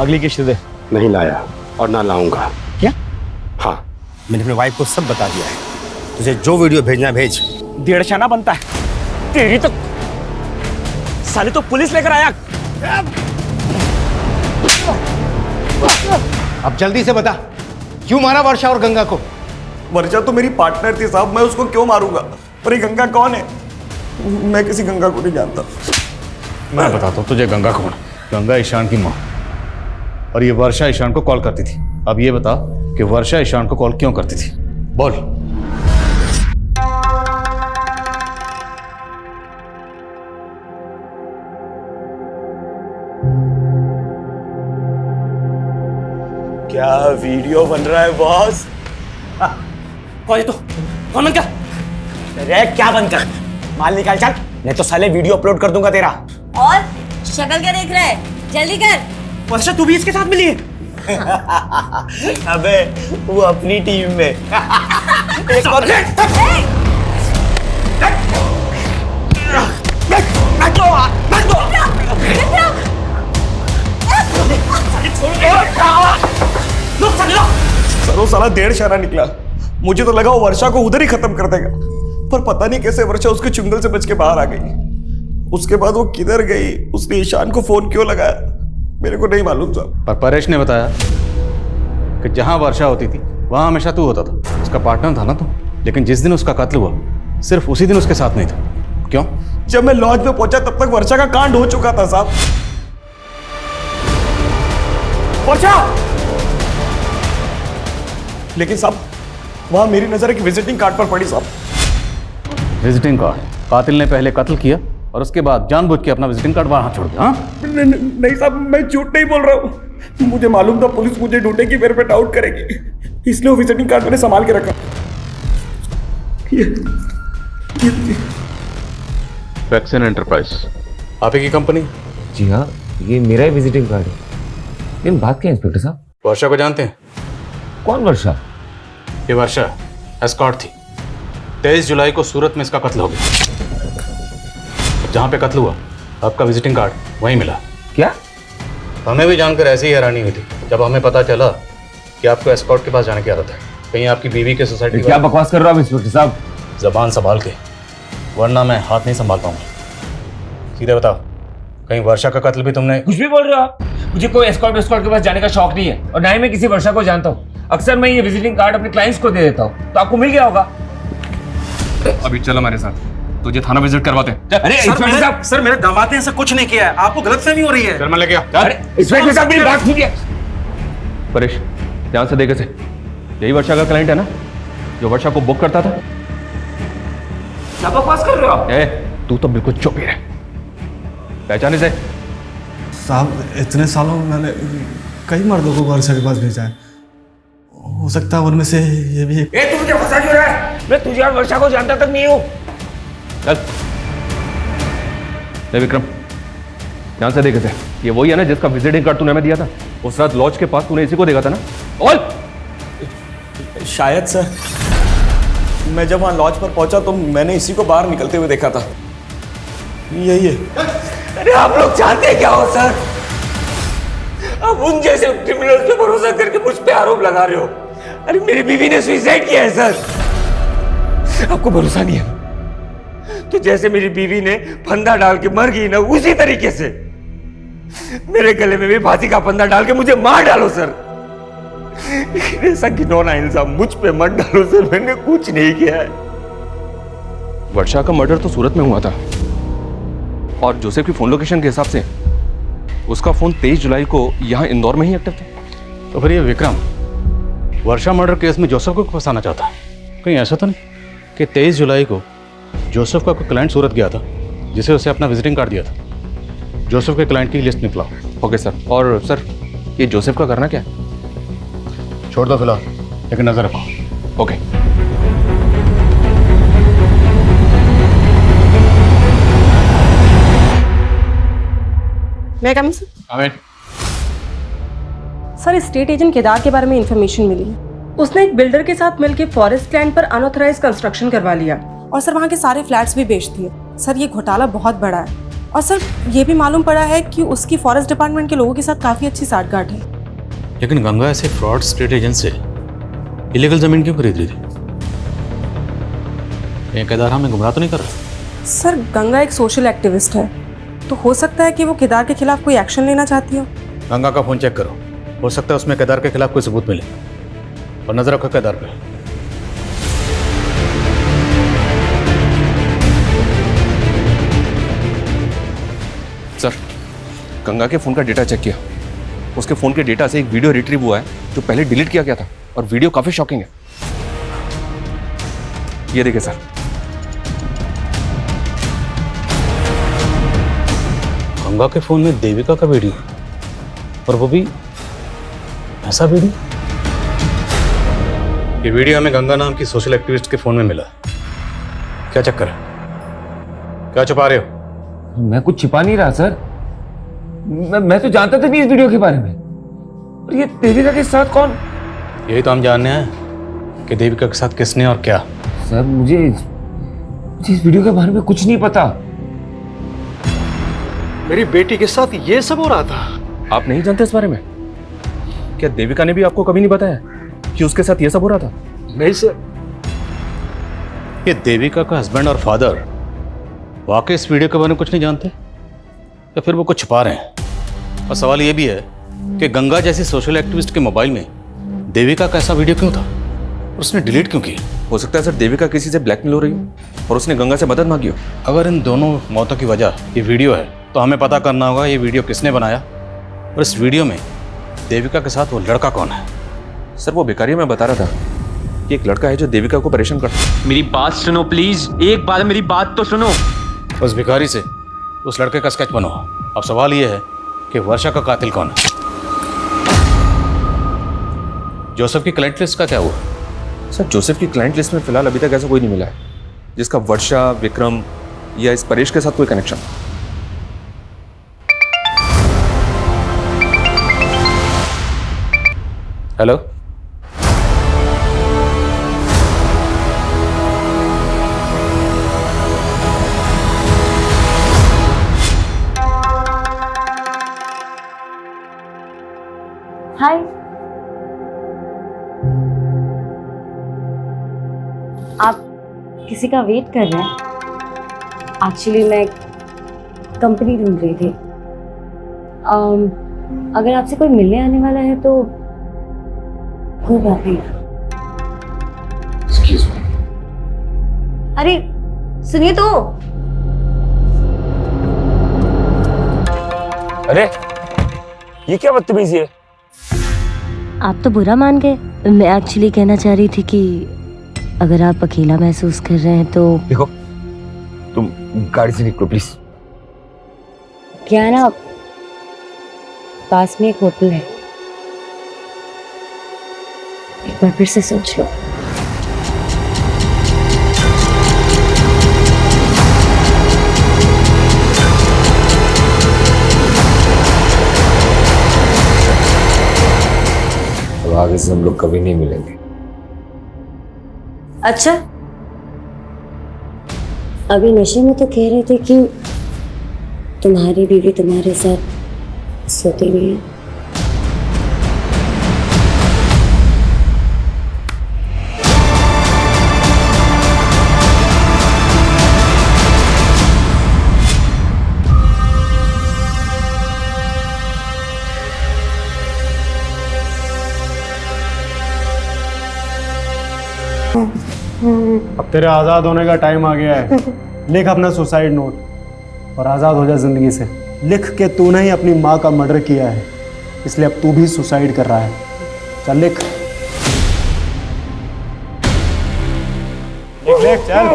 अगली किश्त दे। नहीं लाया और ना लाऊंगा। क्या? हाँ, मैंने अपने वाइफ को सब बता दिया है। तुझे जो वीडियो भेजना है भेज। 1.5 आना बनता है तेरी तो साले तो पुलिस लेकर आया। अब जल्दी से बता, क्यों मारा वर्षा और गंगा को? वर्षा तो मेरी पार्टनर थी साहब, मैं उसको क्यों मारूंगा? और ये गंगा कौन है? मैं किसी गंगा को नहीं जानता। मैं बताता हूँ तुझे गंगा कौन है। गंगा ईशान की माँ, और ये वर्षा ईशान को कॉल करती थी। अब ये बता कि वर्षा ईशान को कॉल क्यों करती थी, बोल। क्या वीडियो बन रहा है बॉस? कौन है तू? कौन बन क्या? अरे क्या बन कर? माल निकाल चल, नहीं तो साले वीडियो अपलोड कर दूंगा तेरा। और शक्ल क्या देख रहा है? जल्दी कर। वर्षा तू भी इसके साथ मिली है? अबे वो अपनी टीम में। एक और सर वो साला 1.5 आना निकला। मुझे तो लगा वो वर्षा को उधर ही खत्म कर देगा, पर पता नहीं कैसे वर्षा उसके चुंगल से बच के बाहर आ गई। उसके बाद वो किधर गई, उसने ईशान को फोन क्यों लगाया, मेरे को नहीं मालूम साहब। पर परेश ने बताया कि जहां वर्षा होती थी वहां हमेशा तू होता था, उसका पार्टनर था ना तू। लेकिन जिस दिन उसका कत्ल हुआ सिर्फ उसी दिन उसके साथ नहीं था। क्यों? जब मैं लॉज में पहुंचा तब तक वर्षा का कांड हो चुका था साहब। वर्षा! लेकिन साहब वहां मेरी नजर एक विजिटिंग कार्ड पर पड़ी साहब। Visiting card? कातिल ने पहले कत्ल किया और उसके बाद जानबूझ के अपना विजिटिंग कार्ड वहां छोड़ दिया। हाँ? नहीं साहब, मैं झूठ नहीं बोल रहा हूँ। मुझे मालूम था पुलिस मुझे ढूंढेगी, मेरे पे डाउट करेगी, इसलिए वो विजिटिंग कार्ड मैंने संभाल के रखा। वैक्सीन एंटरप्राइज आप ही की कंपनी? जी हाँ, ये मेरा ही विजिटिंग कार्ड है। लेकिन बात क्या है इंस्पेक्टर साहब? वर्षा को जानते हैं? कौन वर्षा? ये वर्षा एस्कॉर्ट थी। 23 जुलाई को सूरत में इसका कत्ल हो गया। जहां पे कत्ल हुआ आपका विजिटिंग कार्ड वहीं मिला। क्या? हमें भी जानकर ऐसी ही हैरानी हुई थी जब हमें पता चला कि आपको एस्कॉर्ट के पास जाने की आदत है। कहीं आपकी बीवी के सोसाइटी? क्या बकवास कर रहे हो आप इंस्पेक्टर साहब? जबान संभाल के, वरना मैं हाथ नहीं संभाल पाऊंगा। सीधे बताओ, कहीं वर्षा का कत्ल भी तुमने? कुछ भी बोल रहे हो आप? मुझे कोई एस्कॉर्ट के पास जाने का शौक नहीं है, और ना ही मैं किसी वर्षा को जानता हूँ। अक्सर मैं ये विजिटिंग कार्ड अपने क्लाइंट्स को दे देता हूँ, तो आपको मिल गया होगा। अभी चल हमारे साथ, तुझे थाना विजिट करवाते हैं। अरे इंस्पेक्टर साहब, सर मेरे दामाद ने ऐसा कुछ नहीं किया है, आपको गलतफहमी हो रही है। चल मैं लेके आ। अरे इंस्पेक्टर साहब मेरी बात सुनिए। परेश ध्यान से देखे से, यही वर्षा का क्लाइंट है ना जो वर्षा को बुक करता था? क्या बकवास कर रहे हो आप? तू तो बिल्कुल चुप ही रह। पहचाने से? साहब इतने सालों में मैंने कई मर्दों को वर्षा के पास भेजा है, हो सकता है उनमें से ये भी एक। तू मुझे फंसा क्यों रहा है? मैं तुझे और वर्षा को जानता तक नहीं हूँ। चल ले विक्रम, ध्यान से देखे थे, ये वही है ना जिसका विजिटिंग कार्ड तूने हमें दिया था? उस रात लॉज के पास तूने इसी को देखा था ना? और शायद सर, मैं जब वहां लॉज पर पहुंचा तो मैंने इसी को बाहर निकलते हुए देखा था। यही है। अरे आप लोग जानते हैं क्या हो सर? आप उन जैसे क्रिमिनल्स पे भरोसा करके मुझ पे आरोप लगा रहे हो। अरे मेरी बीवी ने सुसाइड किया है सर। आपको भरोसा नहीं है तो जैसे मेरी बीवी ने फंदा डाल के मर गई ना, उसी तरीके से मेरे गले में भी फांसी का फंदा डाल के मुझे मार डालो सर। ऐसा घिनौना इल्जाम मुझ पे मत डालो सर, मैंने कुछ नहीं किया है। वर्षा का मर्डर तो सूरत में हुआ था, और जोसेफ की फोन लोकेशन के हिसाब से उसका फोन 23 जुलाई को यहाँ इंदौर में ही एक्टिव था। तो फिर ये विक्रम वर्षा मर्डर केस में जोसेफ को फंसाना चाहता है? कहीं ऐसा तो नहीं कि 23 जुलाई को जोसेफ का कोई क्लाइंट सूरत गया था जिसे उसे अपना विजिटिंग कार्ड दिया था? जोसेफ के क्लाइंट की लिस्ट निकला। Okay sir. और सर ये जोसेफ का करना क्या है? छोड़ दो फिलहाल, लेकिन नजर रखो। ओके। मैं कम सर, स्टेट एजेंट केदार के बारे में इंफॉर्मेशन मिली है। उसने एक बिल्डर के साथ मिलकर फॉरेस्ट लैंड पर अनऑथराइज्ड कंस्ट्रक्शन करवा लिया और सर वहाँ के सारे फ्लैट्स भी बेच दिए। सर ये घोटाला बहुत बड़ा है, और सर ये भी मालूम पड़ा है कि उसकी फॉरेस्ट डिपार्टमेंट के लोगों के साथ काफी अच्छी साठगांठ है। लेकिन गंगा ऐसे फ्रॉड स्टेट एजेंट से इलीगल जमीन क्यों खरीद रही थी? कहीं केदार हमें गुमराह तो नहीं कर रहा? सर गंगा एक सोशल एक्टिविस्ट है, तो हो सकता है कि वो केदार के खिलाफ कोई एक्शन लेना चाहती हो। गंगा का फ़ोन चेक करो, हो सकता है उसमें केदार के खिलाफ कोई सबूत मिले। और नजर रखो केदार पे। सर, गंगा के फ़ोन का डेटा चेक किया। उसके फ़ोन के डेटा से एक वीडियो रिट्रीव हुआ है जो पहले डिलीट किया गया था, और वीडियो काफ़ी शॉकिंग है। ये देखिए सर। गंगा के फ़ोन में देविका का वीडियो, और वो भी ऐसा वीडियो। ये वीडियो हमें गंगा नाम की सोशल एक्टिविस्ट के फ़ोन में मिला। क्या चक्कर है? क्या छुपा रहे हो? मैं कुछ छिपा नहीं रहा सर। मैं तो जानता था नहीं इस वीडियो के बारे में। और ये देविका के साथ कौन? यही तो हम जानने हैं कि देविका के साथ किसने और क्या। सर मुझे इस वीडियो के बारे में कुछ नहीं पता। मेरी बेटी के साथ ये सब हो रहा था। आप नहीं जानते इस बारे में? क्या देविका ने भी आपको कभी नहीं बताया कि उसके साथ ये सब हो रहा था? नहीं सर। ये देविका का हस्बैंड और फादर वाकई इस वीडियो के बारे में कुछ नहीं जानते, या फिर वो कुछ छुपा रहे हैं? और सवाल ये भी है कि गंगा जैसी सोशल एक्टिविस्ट के मोबाइल में देविका का ऐसा वीडियो क्यों था, और उसने डिलीट क्यों किया? हो सकता है सर देविका किसी से ब्लैकमेल हो रही हो और उसने गंगा से मदद मांगी हो। अगर इन दोनों मौतों की वजह ये वीडियो है, तो हमें पता करना होगा ये वीडियो किसने बनाया, और इस वीडियो में देविका के साथ वो लड़का कौन है। सर वो भिखारी मैं बता रहा था कि एक लड़का है जो देविका को परेशान करता है। मेरी बात सुनो प्लीज, एक बार मेरी बात तो सुनो। उस भिखारी से उस लड़के का स्केच बनो। अब सवाल ये है कि वर्षा का कातिल कौन है। जोसेफ की क्लाइंट लिस्ट का क्या हुआ? सर जोसेफ की क्लाइंट लिस्ट में फिलहाल अभी तक ऐसा कोई नहीं मिला है जिसका वर्षा, विक्रम या इस परेश के साथ कोई कनेक्शन। हेलो, हाय। आप किसी का वेट कर रहे हैं? एक्चुअली मैं कंपनी ढूंढ रही थी। अगर आपसे कोई मिलने आने वाला है तो कोई बात नहीं। Excuse me. अरे सुनिए तो। अरे ये क्या बदतमीजी है? आप तो बुरा मान गए। मैं एक्चुअली कहना चाह रही थी कि अगर आप अकेला महसूस कर रहे हैं तो देखो, तुम गाड़ी से निकलो प्लीज। क्या है ना, पास में एक होटल है, एक बार फिर से सोच लो। अब आगे से हम लोग कभी नहीं मिलेंगे। अच्छा, अभी नशे में तो कह रहे थे कि तुम्हारी बीवी तुम्हारे साथ सोती भी है। अब तेरे आज़ाद होने का टाइम आ गया है। लिख अपना सुसाइड नोट और आज़ाद हो जा जिंदगी से। लिख के तूने ही अपनी माँ का मर्डर किया है, इसलिए अब तू भी सुसाइड कर रहा है। चल लिख लिख लिख चल।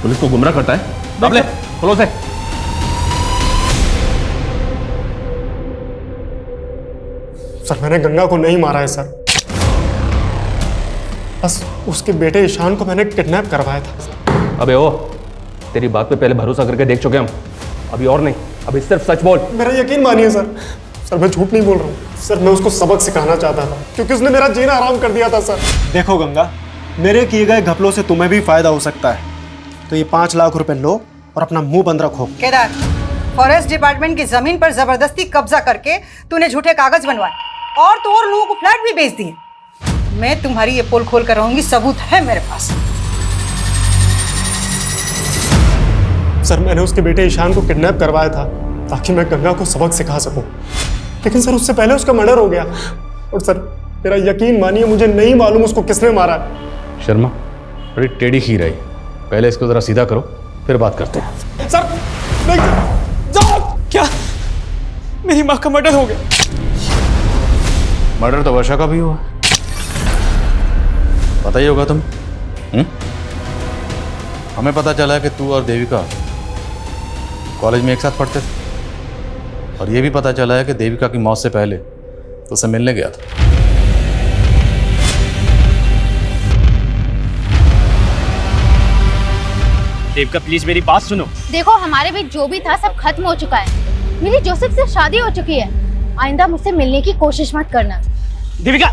पुलिस को गुमराह करता है। अब ले, खोलो से। सर मैंने गंगा को नहीं मारा है सर, बस उसके बेटे ईशान को मैंने किडनैप करवाया था। अबे ओ, तेरी बात पे पहले भरोसा करके देख चुके हम, अभी और नहीं। अभी सिर्फ सच बोल। मेरा यकीन मानिए सर। सर मैं झूठ नहीं बोल रहा हूँ सर, मैं उसको सबक सिखाना चाहता था क्योंकि उसने मेरा जीना आराम कर दिया था सर। देखो गंगा, मेरे किए गए घपलों से तुम्हें भी फायदा हो सकता है, तो ये 5 लाख रुपए लो और अपना मुंह बंद रखो। केदार, फॉरेस्ट डिपार्टमेंट की जमीन पर जबरदस्ती कब्जा करके तूने झूठे कागज बनवाए और तो और लोगों को फ्लैट भी बेच दिए। मैं तुम्हारी ये पोल खोल कर रहूंगी, सबूत है मेरे पास। सर मैंने उसके बेटे ईशान को किडनैप करवाया था ताकि मैं गंगा को सबक सिखा सकूं, लेकिन सर उससे पहले उसका मर्डर हो गया। और सर मेरा यकीन मानिए, मुझे नहीं मालूम उसको किसने मारा है। शर्मा बड़ी टेढ़ी खीर है, पहले इसको जरा सीधा करो फिर बात करते हैं। सर नहीं जाओ। क्या मेरी माँ का मर्डर हो गया? मर्डर तो वर्षा का भी हुआ, पता ही होगा तुम। हमें पता चला है कि तू और देविका कॉलेज में एक साथ पढ़ते थे, और ये भी पता चला है कि देविका की मौत से पहले तो उसे मिलने गया था। देविका प्लीज मेरी बात सुनो। देखो, हमारे बीच जो भी था सब खत्म हो चुका है। मेरी जोसेफ से शादी हो चुकी है। आइंदा मुझसे मिलने की कोशिश मत करना। देविका,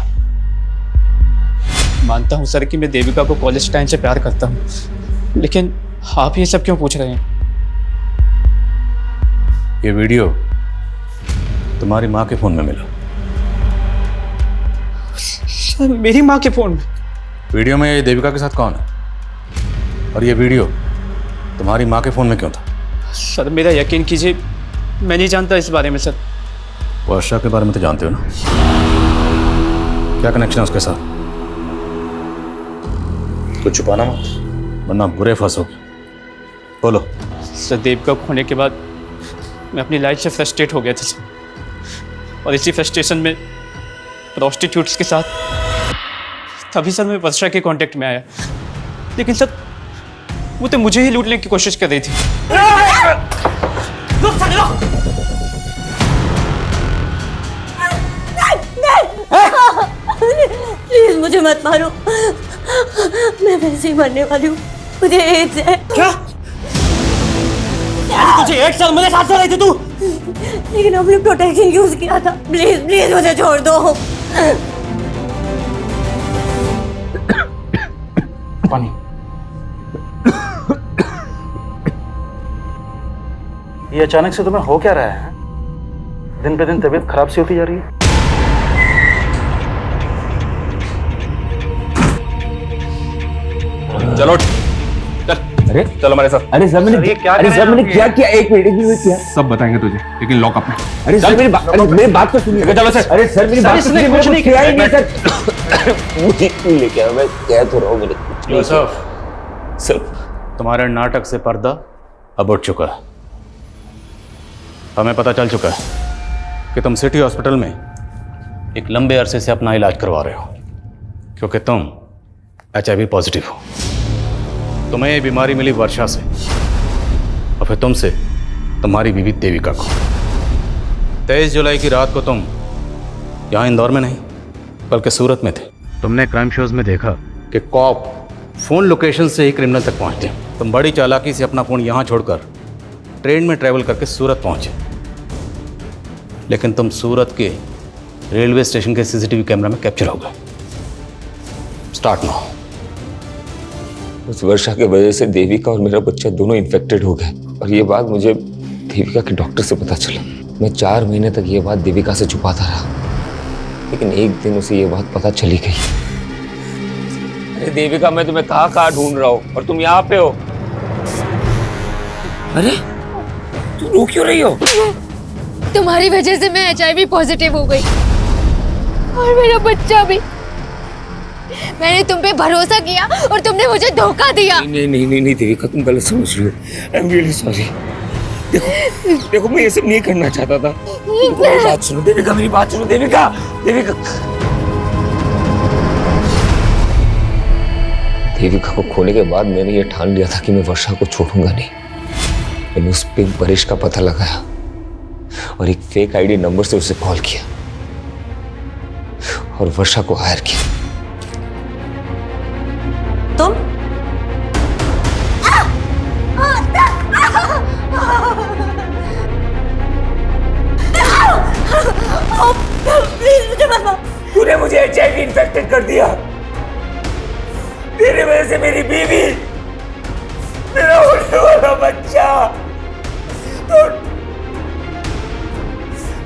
मानता हूँ सर कि मैं देविका को कॉलेज टाइम से प्यार करता हूँ, लेकिन आप ये सब क्यों पूछ रहे हैं? ये वीडियो तुम्हारी माँ के फोन में मिला। सर मेरी माँ के फोन में? वीडियो में देविका के साथ कौन है, और ये वीडियो तुम्हारी माँ के फोन में क्यों था? सर मेरा यकीन कीजिए, मैं नहीं जानता इस बारे में सर। वर्षा के बारे में तो जानते हो ना, क्या कनेक्शन है उसके साथ? कुछ छुपाना मत, वरना बुरे फंसोगे। बोलो। सर देविका को खोने के बाद मैं अपनी लाइफ से फ्रस्ट्रेट हो गया था सर, और इसी फ्रस्ट्रेशन में प्रोस्टिट्यूट्स के साथ तभी सर मैं वर्षा के कांटेक्ट में आया, लेकिन सर वो तो मुझे ही लूटने की कोशिश कर रही थी। प्लीज मुझे मत मारो, मैं वैसे ही मरने वाली हूँ, मुझे एड्स है। क्या? तुझे 1 साल मेरे साथ रही थी तू? लेकिन हमने प्रोटेक्शन यूज किया था। प्लीज प्लीज मुझे छोड़ दो। पानी। ये अचानक से तुम्हें हो क्या रहा है? दिन पे दिन तबीयत खराब सी होती जा रही है। चलो चल। अरे चलो हमारे साथ। अरे सर मैंने क्या किया? एक मिनट किया। सब बताएंगे तुझे, लेकिन लॉकअप में। अरे सर मेरी बात तो सुनिए। चलो सर। अरे सर मेरी बात तो सुनिए, कुछ नहीं किया नहीं सर। मुझे क्यों लेके आया? मैं कह तो रहा हूँ मेरे कुछ नहीं किया। सर तुम्हारे नाटक से पर्दा अब उठ चुका है। हमें पता चल चुका है कि तुम सिटी हॉस्पिटल में एक लंबे अरसे से अपना इलाज करवा रहे हो, क्योंकि तुम HIV पॉजिटिव हो। तुम्हें ये बीमारी मिली वर्षा से, और फिर तुमसे तुम्हारी बीवी देविका को। 23 जुलाई की रात को तुम यहाँ इंदौर में नहीं बल्कि सूरत में थे। तुमने क्राइम शोज में देखा कि कॉप फोन लोकेशन से ही क्रिमिनल तक पहुँचते हैं। तुम बड़ी चालाकी से अपना फोन यहाँ छोड़कर ट्रेन में ट्रैवल करके सूरत पहुँचे, लेकिन तुम सूरत के रेलवे स्टेशन के CCTV कैमरा में कैप्चर हो गए। Start now. उस वर्षा की वजह से देविका और मेरा बच्चा दोनों इन्फेक्टेड हो गए, और ये बात मुझे देविका के डॉक्टर से पता चला। मैं 4 महीने तक ये बात देविका से छुपाता रहा, लेकिन एक दिन उसे ये बात पता चली गई। अरे देविका, मैं तुम्हें कहाँ ढूंढ रहा हूँ और तुम यहाँ पे हो। अरे तू रो क्यों रही हो? तुम्हारी वजह से मैं HIV पॉजिटिव हो गई, और मेरा बच्चा भी। मैंने तुम पे भरोसा किया और तुमने मुझे धोखा दिया। नहीं देविका, तुम गलत समझ रही हो। I am really sorry. देखो मैं ये सब नहीं करना चाहता था। मेरी बात सुनो देविका, मेरी बात सुनो देविका। देविका को खोने के बाद मैंने ये ठान लिया था कि मैं वर्षा को छोड़ूंगा नहीं। मैंने उस पिंक परेश का पता लगाया और एक फेक ID नंबर से उसे कॉल किया और वर्षा को हायर किया। तुम? प्लीज मुझे मत मारो। तूने मुझे HIV इन्फेक्टेड कर दिया। तेरे वजह से मेरी बीवी, मेरा होने वाला बच्चा,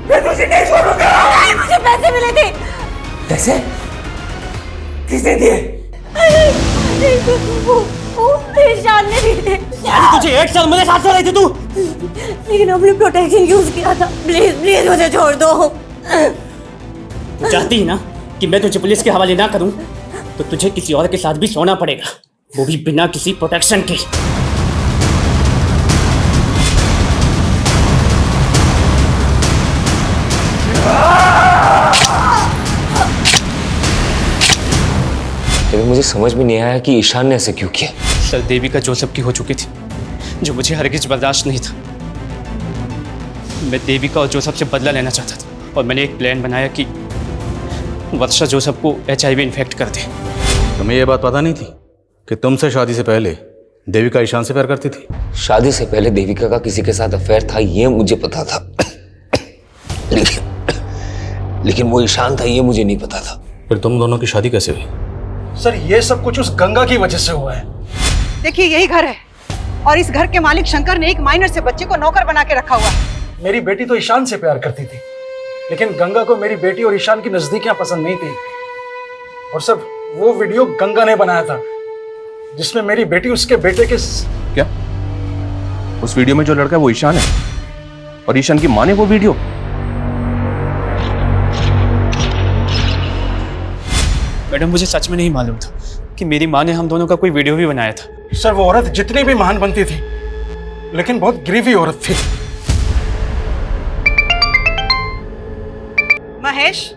मैं तुझे नहीं छोड़ूंगा। मुझे पैसे मिले थे, पैसे किसने दिए? ईशान ने दिए थे। तुझे 1 साल मेरे साथ रही थी तू। लेकिन हमने प्रोटेक्शन यूज किया था। प्लीज प्लीज मुझे छोड़ दो। चाहती है ना कि मैं तुझे पुलिस के हवाले ना करूं, तो तुझे किसी और के साथ भी सोना पड़ेगा, वो भी बिना किसी प्रोटेक्शन के। लेकिन मुझे समझ में नहीं आया कि ईशान ने ऐसे क्यों किया। सर देविका जोसेफ की हो चुकी थी, जो मुझे हरगिज बर्दाश्त नहीं था। मैं देविका और जोसेफ से बदला लेना चाहता था और मैंने एक प्लान बनाया कि वर्षा जोसेफ को HIV इन्फेक्ट कर दे। तुम्हें यह बात पता नहीं थी कि तुमसे शादी से पहले देविका ईशान से प्यार करती थी? शादी से पहले देविका का किसी के साथ अफेयर था, ये मुझे पता था। लेकिन वो ईशान था, ये मुझे नहीं पता था। फिर तुम दोनों की शादी कैसे हुई? सर ये सब कुछ उस गंगा की वजह से हुआ है। देखिए यही घर है और इस घर के मालिक शंकर ने एक माइनर से बच्चे को नौकर बना के रखा हुआ है। मेरी बेटी तो ईशान से प्यार करती थी, लेकिन गंगा को मेरी बेटी और ईशान की नजदीकियां पसंद नहीं थी। और सर वो वीडियो गंगा ने बनाया था जिसमें मेरी बेटी उसके बेटे के क्या? उस वीडियो में जो लड़का है वो ईशान है और ईशान की माँ ने वो वीडियो? मैडम मुझे सच में नहीं मालूम था कि मेरी माँ ने हम दोनों का कोई वीडियो भी बनाया था। सर वो औरत जितनी भी महान बनती थी, लेकिन बहुत गिरीवी औरत थी। महेश,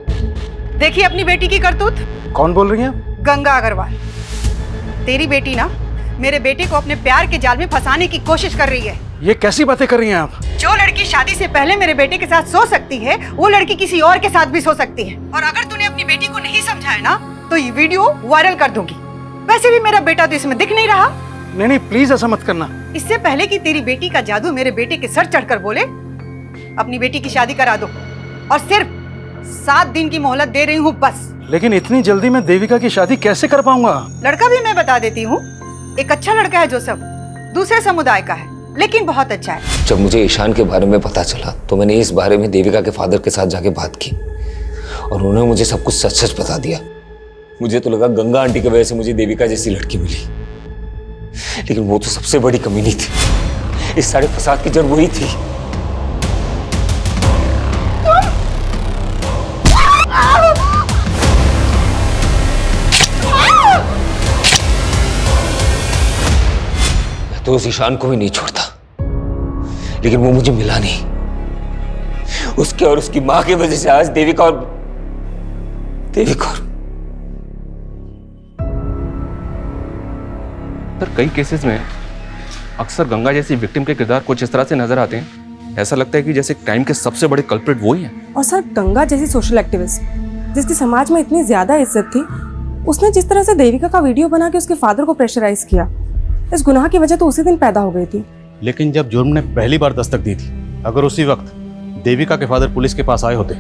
देखिए अपनी बेटी की करतूत। कौन बोल रही हैं? गंगा अग्रवाल। तेरी बेटी ना मेरे बेटे को अपने प्यार के जाल में फंसाने की कोशिश कर रही है। ये कैसी बातें कर रही हैं आप? जो लड़की शादी से पहले मेरे बेटे के साथ सो सकती है, वो लड़की किसी और के साथ भी सो सकती है। और अगर तूने अपनी बेटी को नहीं समझाया ना, तो ये वीडियो वायरल कर दूंगी। वैसे भी मेरा बेटा तो इसमें दिख नहीं रहा। नहीं प्लीज ऐसा मत करना। इससे पहले कि तेरी बेटी का जादू मेरे बेटे के सर चढ़कर बोले, अपनी बेटी की शादी करा दो। और सिर्फ 7 दिन की मोहलत दे रही हूँ बस। लेकिन इतनी जल्दी मैं देविका की शादी कैसे कर पाऊंगा? लड़का भी मैं बता देती हूँ। एक अच्छा लड़का है जोसेफ, दूसरे समुदाय का है, लेकिन बहुत अच्छा है। जब मुझे ईशान के बारे में पता चला तो मैंने इस बारे में देविका के फादर के साथ जाके बात की और उन्होंने मुझे सब कुछ सच सच बता दिया। मुझे तो लगा गंगा आंटी की वजह से मुझे देविका जैसी लड़की मिली, लेकिन वो तो सबसे बड़ी कमी नहीं थी। इस सारे फसाद की जड़ वही थी। मैं तो उस ईशान को भी नहीं छोड़ता, लेकिन वो मुझे मिला नहीं। उसके और उसकी मां की वजह से आज देविका और कई केसेस में अक्सर गंगा जैसी विक्टिम के किरदार कुछ इस तरह से नजर आते हैं, ऐसा लगता है कि जैसे क्राइम के सबसे बड़े कल्प्रिट वो ही हैं। और सर गंगा जैसी सोशल एक्टिविस्ट जिसकी समाज में इतनी ज्यादा इज्जत थी, उसने जिस तरह से देविका का वीडियो बना के उसके फादर को प्रेशराइज किया, इस गुनाह की वजह तो उसी दिन पैदा हो गई थी। लेकिन जब जुर्म ने पहली बार दस्तक दी थी, अगर उसी वक्त देविका के फादर पुलिस के पास आए होते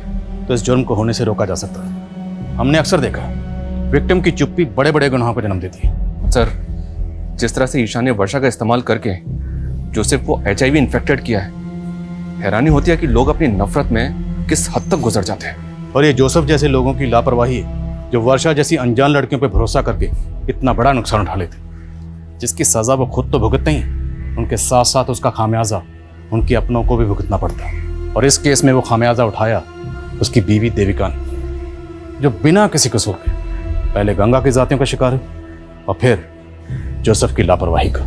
तो इस जुर्म को होने से रोका जा सकता है। हमने अक्सर देखा विक्टिम की चुप्पी बड़े बड़े गुनाहों को जन्म देती है। सर जिस तरह से ईशान ने वर्षा का इस्तेमाल करके जोसेफ को HIV इन्फेक्टेड किया है, हैरानी होती है कि लोग अपनी नफरत में किस हद तक गुजर जाते हैं। और ये जोसेफ जैसे लोगों की लापरवाही है जो वर्षा जैसी अनजान लड़कियों पर भरोसा करके इतना बड़ा नुकसान उठा लेते, जिसकी सजा वो खुद तो भुगतते ही, उनके साथ साथ उसका खामियाजा उनके अपनों को भी भुगतना पड़ता है। और इस केस में वो खामियाजा उठाया उसकी बीवी देविका ने, जो बिना किसी कसूर के पहले गंगा की जातियों का शिकार है और फिर जोसेफ की लापरवाही का।